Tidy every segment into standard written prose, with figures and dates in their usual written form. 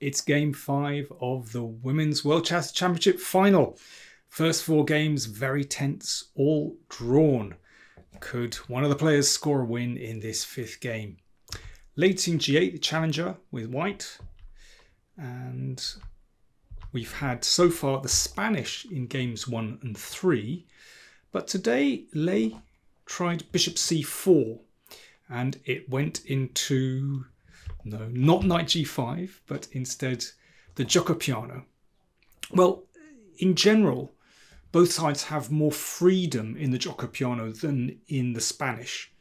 It's game 5 of the Women's World Chess Championship final. First 4 games very tense, all drawn. Could one of the players score a win in this 5th game? Lei Tingjie, the challenger with white. And we've had so far the Spanish in games 1 and 3. But today Lei tried bishop c4 and it went into, no, not knight g5, but instead the gioco piano. Well, in general, both sides have more freedom in the gioco piano than in the Spanish.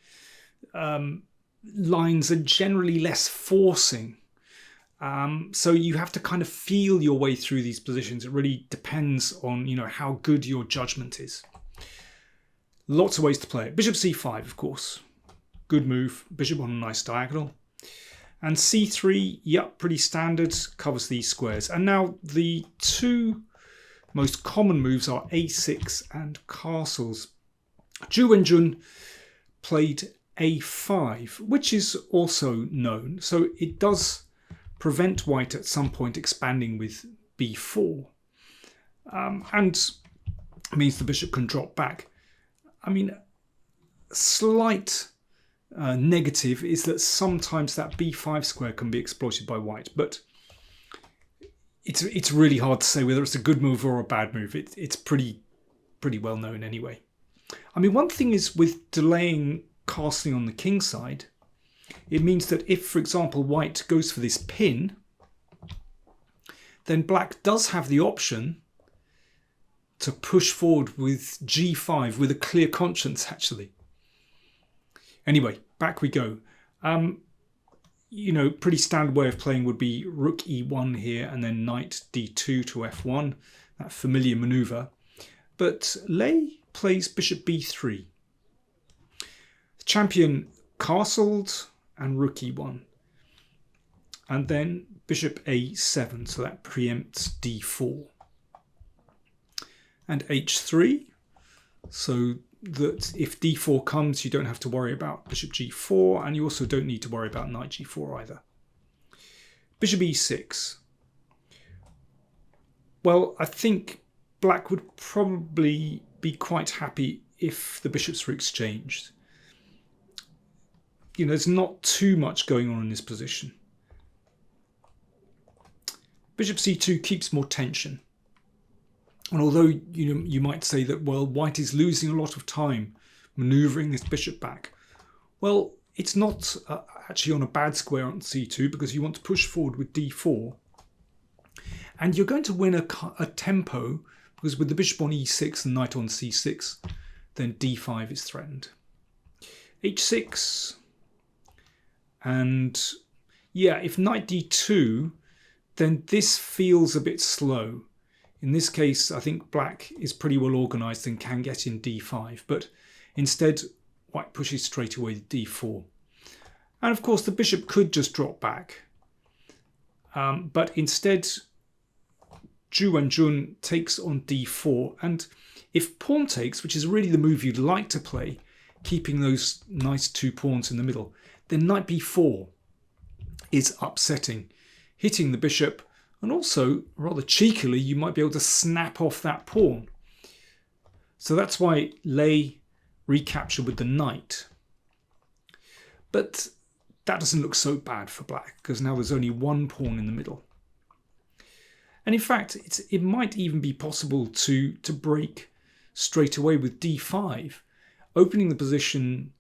Lines are generally less forcing. So you have to kind of feel your way through these positions. It really depends on, how good your judgment is. Lots of ways to play it. Bishop c5, of course. Good move. Bishop on a nice diagonal. And c3, yep, pretty standard. Covers these squares. And now the two most common moves are a6 and castles. Wenjun played a5, which is also known. So it does prevent white at some point expanding with b4. And means the bishop can drop back. I mean, slight negative is that sometimes that b5 square can be exploited by white, but it's really hard to say whether it's a good move or a bad move. It's pretty well known anyway. I mean, one thing is with delaying castling on the king side, it means that if, for example, white goes for this pin, then black does have the option to push forward with g5 with a clear conscience, actually. Anyway, back we go. Pretty standard way of playing would be rook e1 here and then knight d2 to f1, that familiar maneuver. But Lei plays bishop b3. The champion castled and rook e1. And then bishop a7, so that preempts d4. And h3, so that if d4 comes, you don't have to worry about bishop g4, and you also don't need to worry about knight g4 either. Bishop e6. Well, I think black would probably be quite happy if the bishops were exchanged. There's not too much going on in this position. Bishop c2 keeps more tension. And although you might say that, well, white is losing a lot of time manoeuvring this bishop back, well, it's not actually on a bad square on c2 because you want to push forward with d4. And you're going to win a tempo because with the bishop on e6 and knight on c6, then d5 is threatened. h6. And yeah, if knight d2, then this feels a bit slow. In this case, I think black is pretty well organised and can get in d5, but instead white pushes straight away to d4. And of course the bishop could just drop back. But instead Wenjun takes on d4, and if pawn takes, which is really the move you'd like to play, keeping those nice 2 pawns in the middle, then knight b4 is upsetting, hitting the bishop. And also, rather cheekily, you might be able to snap off that pawn. So that's why Lei recaptured with the knight. But that doesn't look so bad for black, because now there's only 1 pawn in the middle. And in fact, it might even be possible to break straight away with d5. Opening the position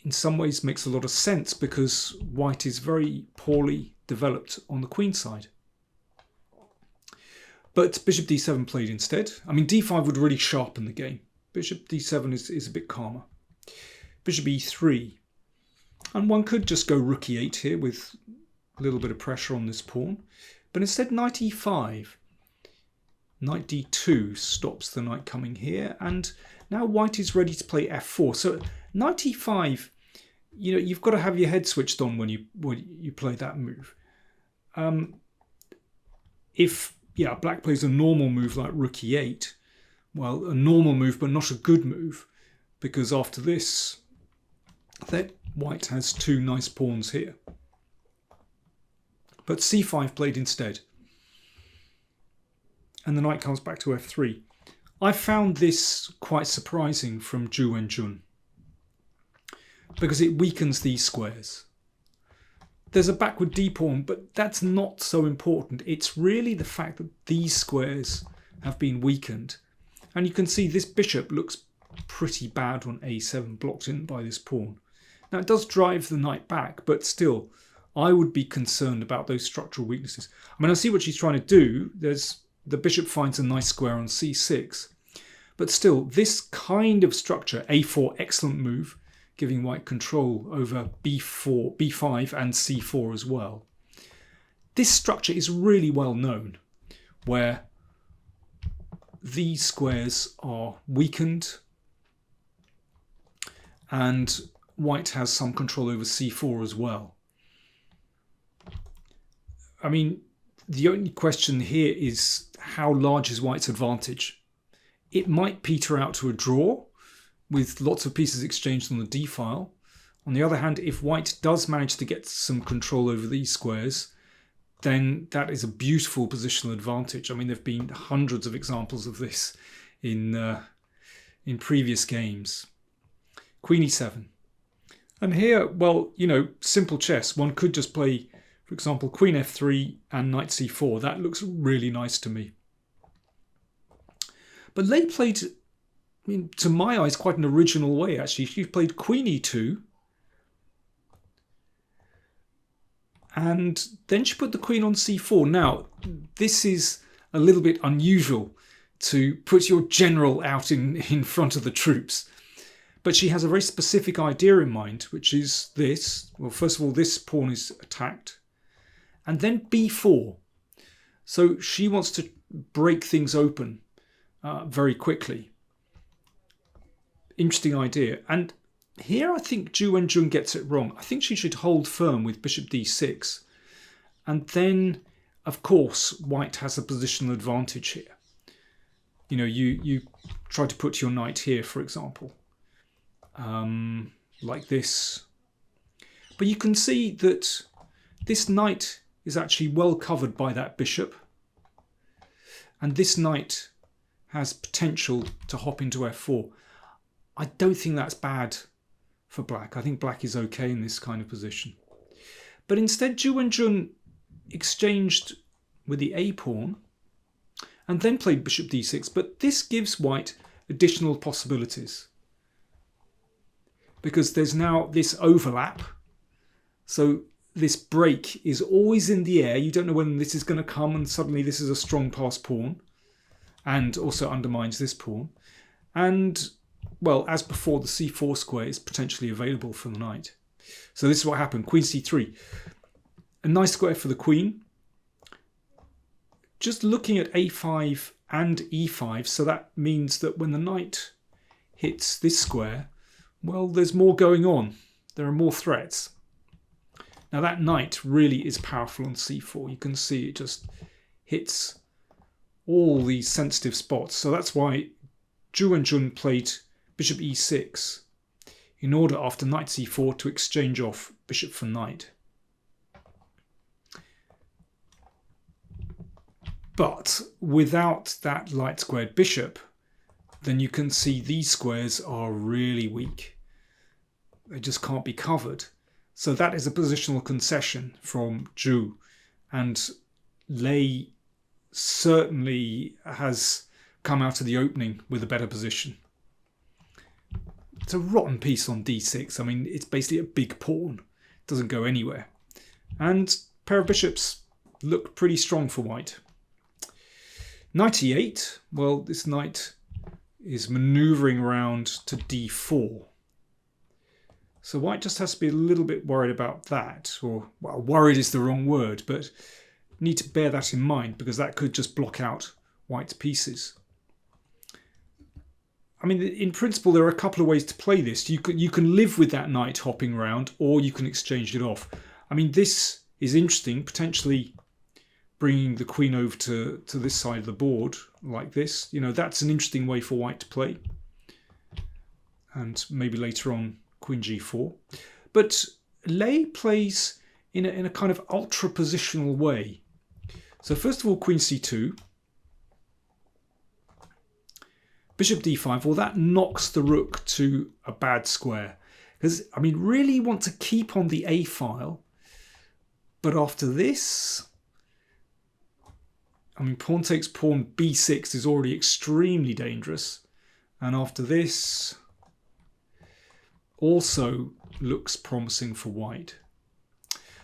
in some ways makes a lot of sense because white is very poorly developed on the queen side. But bishop d7 played instead. I mean, d5 would really sharpen the game. Bishop d7 is a bit calmer. Bishop e3. And one could just go rook e8 here with a little bit of pressure on this pawn. But instead knight e5. Knight d2 stops the knight coming here. And now white is ready to play f4. So knight e5, you've got to have your head switched on when you play that move. If black plays a normal move like rook e8, well, a normal move but not a good move, because after this, that white has 2 nice pawns here. But c5 played instead. And the knight comes back to f3. I found this quite surprising from Wenjun because it weakens these squares. There's a backward d-pawn, but that's not so important. It's really the fact that these squares have been weakened. And you can see this bishop looks pretty bad on a7, blocked in by this pawn. Now it does drive the knight back, but still, I would be concerned about those structural weaknesses. I mean, I see what she's trying to do. The bishop finds a nice square on c6. But still, this kind of structure, a4, excellent move, giving white control over b4, b5 and c4 as well. This structure is really well known, where these squares are weakened and white has some control over c4 as well. I mean, the only question here is how large is white's advantage? It might peter out to a draw with lots of pieces exchanged on the d-file. On the other hand, if white does manage to get some control over these squares, then that is a beautiful positional advantage. I mean, there have been hundreds of examples of this in previous games. Queen e7. And here, well, you know, simple chess. One could just play, for example, queen f3 and knight c4. That looks really nice to me. But Lei played, I mean, to my eyes, quite an original way, actually. She played queen e2. And then she put the queen on c4. Now, this is a little bit unusual to put your general out in front of the troops. But she has a very specific idea in mind, which is this. Well, first of all, this pawn is attacked. And then b4. So she wants to break things open very quickly. Interesting idea. And here I think Wenjun gets it wrong. I think she should hold firm with bishop d6. And then, of course, white has a positional advantage here. You know, you try to put your knight here, for example. Like this. But you can see that this knight is actually well covered by that bishop. And this knight has potential to hop into f4. I don't think that's bad for black. I think black is okay in this kind of position. But instead, Wenjun exchanged with the a pawn and then played bishop d6. But this gives white additional possibilities, because there's now this overlap. So this break is always in the air. You don't know when this is going to come, and suddenly this is a strong passed pawn and also undermines this pawn. And, well, as before, the c4 square is potentially available for the knight. So this is what happened. Queen c3. A nice square for the queen. Just looking at a5 and e5, so that means that when the knight hits this square, well, there's more going on. There are more threats. Now that knight really is powerful on c4. You can see it just hits all these sensitive spots. So that's why Wenjun played bishop e6 in order, after knight c4, to exchange off bishop for knight. But without that light squared bishop, then you can see these squares are really weak. They just can't be covered. So that is a positional concession from Zhu. And Lei certainly has come out of the opening with a better position. It's a rotten piece on d6. I mean, it's basically a big pawn. It doesn't go anywhere. And a pair of bishops look pretty strong for white. Knight e8. Well, this knight is manoeuvring around to d4. So white just has to be a little bit worried about that. Or, well, worried is the wrong word, but need to bear that in mind, because that could just block out white's pieces. I mean, in principle, there are a couple of ways to play this. You can live with that knight hopping around, or you can exchange it off. I mean, this is interesting, potentially bringing the queen over to this side of the board, like this. You know, that's an interesting way for white to play. And maybe later on, queen g4. But Lei plays in a kind of ultra positional way. So first of all, queen c2, bishop d5. Well, that knocks the rook to a bad square. Because, I mean, really you want to keep on the a file. But after this, I mean, pawn takes pawn b6 is already extremely dangerous. And after this, also looks promising for white.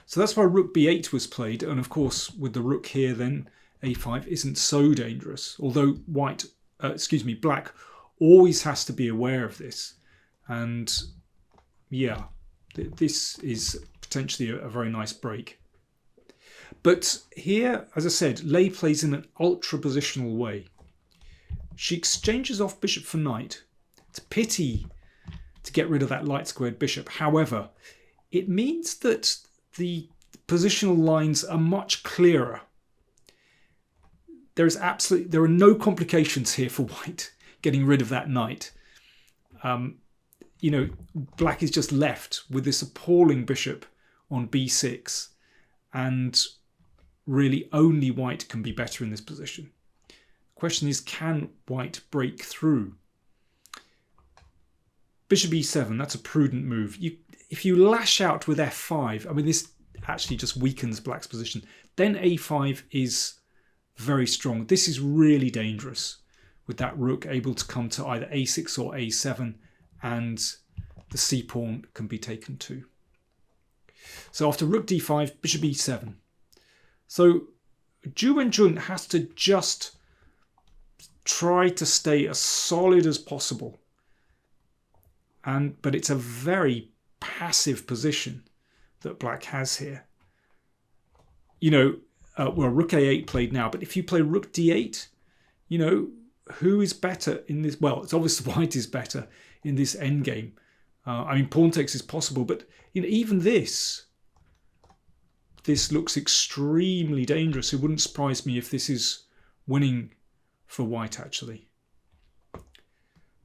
So that's why rook b8 was played. And of course, with the rook here, then a5 isn't so dangerous. Although black always has to be aware of this. And yeah, this is potentially a very nice break. But here, as I said, Lei plays in an ultra positional way. She exchanges off bishop for knight. It's a pity to get rid of that light squared bishop. However, it means that the positional lines are much clearer. There are no complications here for white getting rid of that knight. You know, black is just left with this appalling bishop on b6, and really only white can be better in this position. Question is, can white break through? Bishop e7, that's a prudent move. If you lash out with f5, I mean, this actually just weakens black's position. Then a5 is very strong. This is really dangerous with that rook able to come to either a6 or a7, and the c pawn can be taken too. So after rook d5, bishop e7. So Wenjun has to just try to stay as solid as possible. But it's a very passive position that black has here. You know, well, rook a8 played now, but if you play rook d8, you know, who is better in this? Well, it's obvious white is better in this endgame. I mean, pawn takes is possible, but you know, even this looks extremely dangerous. It wouldn't surprise me if this is winning for white, actually.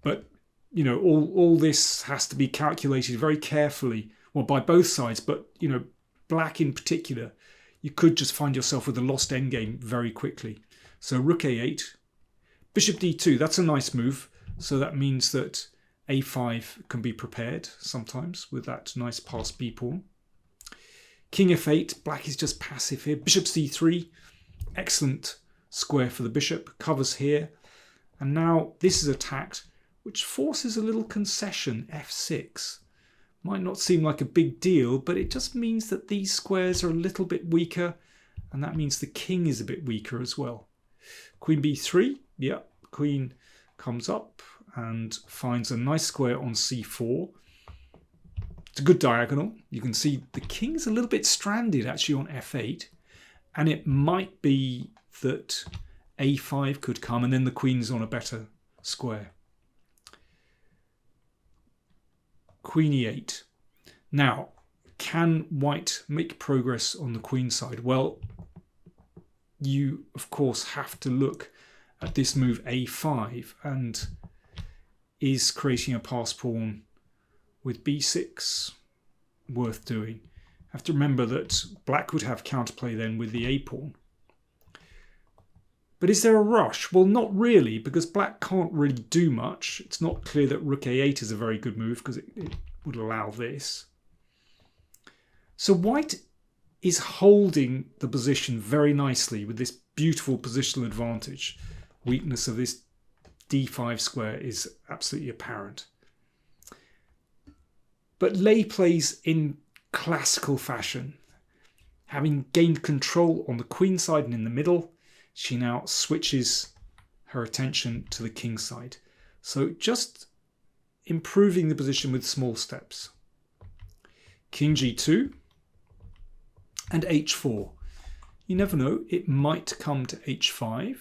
But, you know, all this has to be calculated very carefully, well, by both sides, but, you know, black in particular, you could just find yourself with a lost endgame very quickly. So rook a8, bishop d2, that's a nice move. So that means that a5 can be prepared sometimes with that nice passed b pawn. King f8, black is just passive here. Bishop c3, excellent square for the bishop, covers here. And now this is attacked, which forces a little concession, f6. Might not seem like a big deal, but it just means that these squares are a little bit weaker, and that means the king is a bit weaker as well. Queen b3, yeah, queen comes up and finds a nice square on c4. It's a good diagonal. You can see the king's a little bit stranded actually on f8, and it might be that a5 could come and then the queen's on a better square. Queen e8. Now, can white make progress on the queen side? Well, you of course have to look at this move a5, and is creating a pass pawn with b6 worth doing? Have to remember that black would have counterplay then with the a pawn. But is there a rush? Well, not really, because black can't really do much. It's not clear that rook a8 is a very good move because it would allow this. So white is holding the position very nicely with this beautiful positional advantage. Weakness of this d5 square is absolutely apparent. But Lei plays in classical fashion. Having gained control on the queen side and in the middle, she now switches her attention to the king side. So just improving the position with small steps. King g2 and h4. You never know, it might come to h5,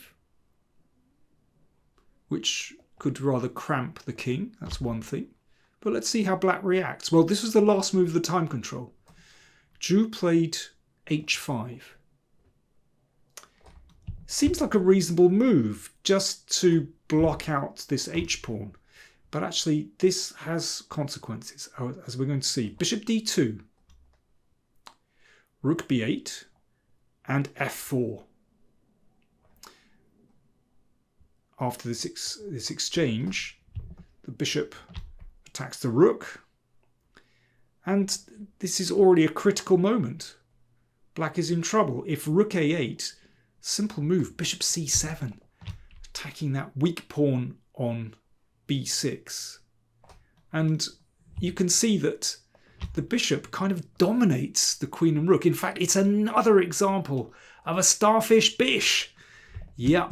which could rather cramp the king. That's one thing. But let's see how black reacts. Well, this was the last move of the time control. Zhu played h5. Seems like a reasonable move just to block out this h-pawn. But actually, this has consequences, as we're going to see. Bishop d2. rook b8, and f4. After this exchange, the bishop attacks the rook, and this is already a critical moment. Black is in trouble. If rook a8, simple move, bishop c7, attacking that weak pawn on b6. And you can see that the bishop kind of dominates the queen and rook. In fact, it's another example of a starfish bish. Yeah.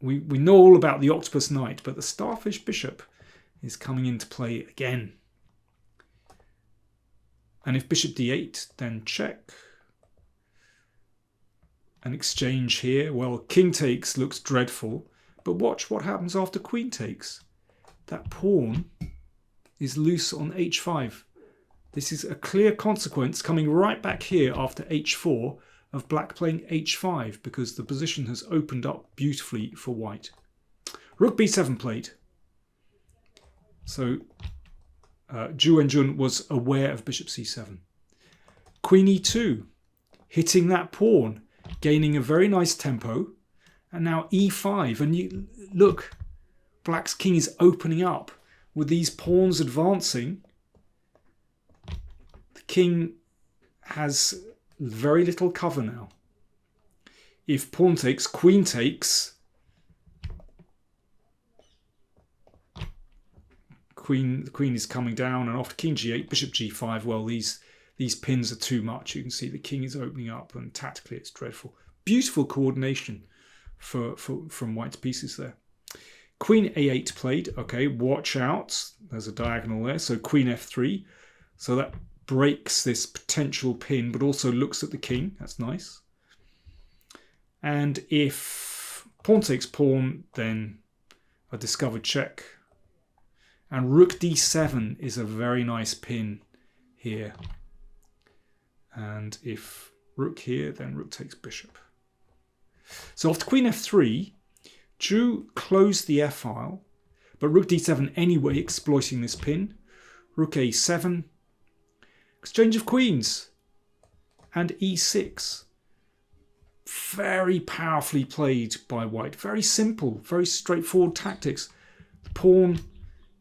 We know all about the octopus knight, but the starfish bishop is coming into play again. And if bishop d8, then check. An exchange here. Well, king takes looks dreadful, but watch what happens after queen takes. That pawn is loose on h5. This is a clear consequence coming right back here after h4 of black playing h5, because the position has opened up beautifully for white. Rook b7 played. So Wenjun was aware of bishop c7. Queen e2, hitting that pawn, gaining a very nice tempo. And now e5, and you look, black's king is opening up with these pawns advancing. The king has very little cover now. If pawn takes, queen takes, the queen is coming down, and after king g8, bishop g5, well, these pins are too much. You can see the king is opening up, and tactically it's dreadful. Beautiful coordination from white's pieces there. Queen a8 played. Okay, watch out. There's a diagonal there. So queen f3. So that breaks this potential pin, but also looks at the king. That's nice. And if pawn takes pawn, then a discovered check. And rook d7 is a very nice pin here. And if rook here, then rook takes bishop. So after queen f3, Zhu closed the f-file, but rook d7 anyway, exploiting this pin. Rook a7, exchange of queens, and e6. Very powerfully played by white. Very simple, very straightforward tactics. The pawn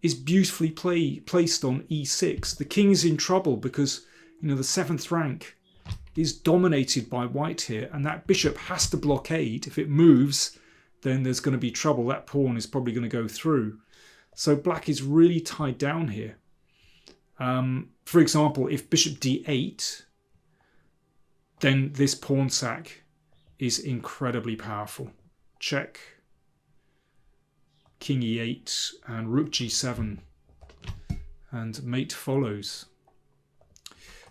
is beautifully placed on e6. The king is in trouble because, you know, the 7th rank is dominated by white here, and that bishop has to blockade. If it moves, then there's going to be trouble. That pawn is probably going to go through. So black is really tied down here. For example, if bishop d8, then this pawn sack is incredibly powerful. Check. King e8 and rook g7, and mate follows.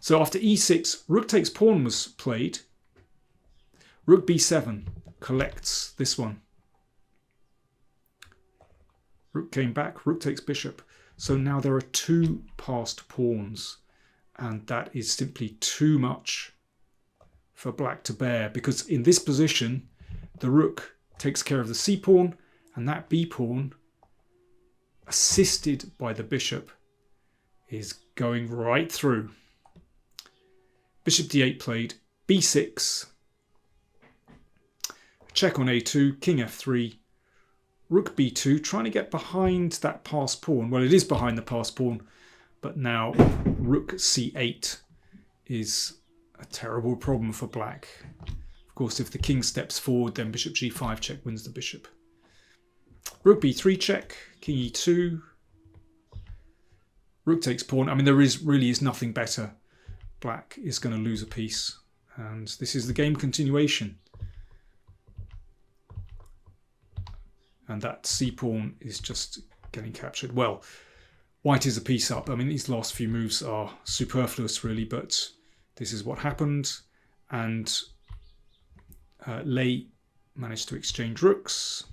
So after e6, rook takes pawn was played. Rook b7 collects this one. Rook came back, rook takes bishop. So now there are 2 passed pawns, and that is simply too much for black to bear, because in this position the rook takes care of the c pawn, and that b pawn, assisted by the bishop, is going right through. Bishop d8 played, b6, check on a2, king f3, rook b2, trying to get behind that passed pawn. Well, it is behind the passed pawn, but now rook c8 is a terrible problem for black. Of course, if the king steps forward, then bishop g5 check wins the bishop. Rook b3 check, king e2, rook takes pawn. I mean, there really is nothing better. Black is going to lose a piece, and this is the game continuation. And that c pawn is just getting captured. Well, white is a piece up. I mean, these last few moves are superfluous, really, but this is what happened. And Lei managed to exchange rooks.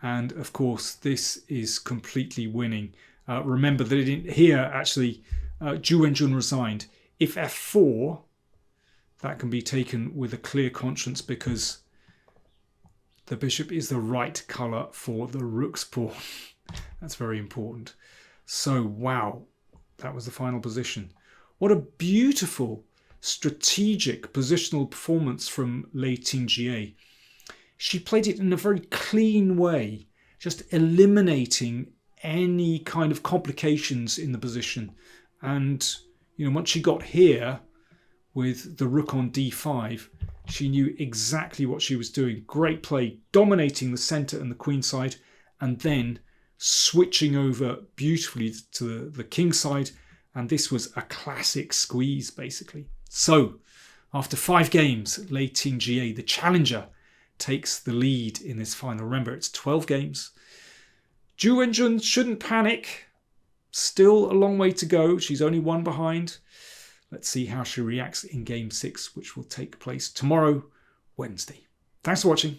And of course, this is completely winning. Remember that here, actually, Wenjun resigned. If f4, that can be taken with a clear conscience, because the bishop is the right colour for the rook's pawn. That's very important. So, wow, that was the final position. What a beautiful strategic positional performance from Lei Tingjie. She played it in a very clean way, just eliminating any kind of complications in the position. And, once she got here with the rook on d5, she knew exactly what she was doing. Great play, dominating the center and the queen side, and then switching over beautifully to the king side. And this was a classic squeeze, basically. So, after 5 games, Lei Tingjie, the challenger, takes the lead in this final. Remember, it's 12 games. Wenjun shouldn't panic. Still a long way to go. She's only 1 behind. Let's see how she reacts in game 6, which will take place tomorrow, Wednesday. Thanks for watching.